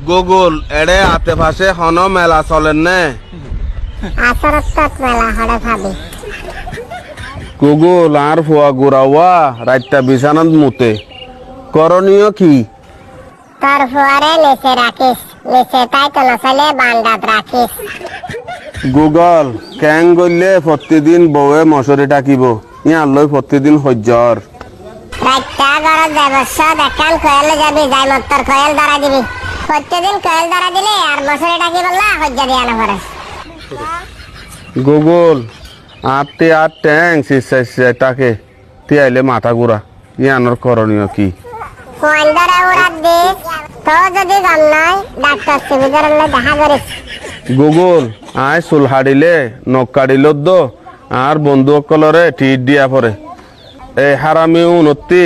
Google এড়ে আতে পাশে হন মেলা চলেন নে আসরত মেলা হড়ে ভাবি গুগল আর ফুয়া গুড়াওয়া রাইতা বিছানাত মুতে করণীয় কি তোর ফুয়ারে নিচে রাখিস নিচে তাই তো নচলে বান্দাত রাখিস গুগল ক্যাং গইলে প্রতিদিন বউয়ে মশারি ডাকিব ইয়ার লই প্রতিদিন সহ্যর রাইতা গরত দেবস্ব দেখান কয়েলে যাবি যাই মত্তর কয়েল ধরা দিবি প্রত্যেকদিন কয়েল ধরা দিলে আর বছরে ডাকি বললা হজ্জ দিয়া না পরে গুগল আটটি আট ট্যাং সিসাইটাকে তিয়াইলে মাথা ঘুরা ইয়ানোর করণীয় কি কোয়াল ধরে উড়াত দিস তো যদি গম নয় ডাক্তার সুবিধার দেখা করিস গুগল আয় চুল হাড়িলে নখ কাড়িল দো আর বন্ধু সকলরে টিট দিয়া পরে এই হারামি উন্নতি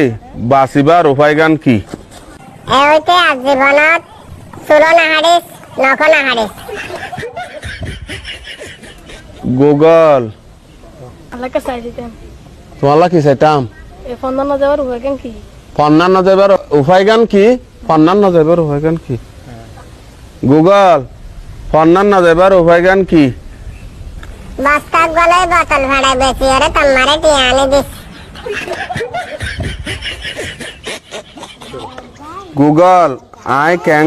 বাঁচিবার উপায় গান কি এওইতে আজীবনত চুলো না হারিস নখ না হারিস গুগল আল্লাহকে চাই দিতাম তোমালা কি চাইতাম এই ফোন না যাওয়ার উপায় কেন কি ফন্নান না যাইবার উপায় গান কি ফন্নান না যাইবার উপায় গান কি গুগল ফন্নান না যাইবার উপায় গান কি বস্তাক গলে বোতল ভাড়া বেশি ওরে তোমারে টিয়া আনি দিস গুগল আয় ক্যাং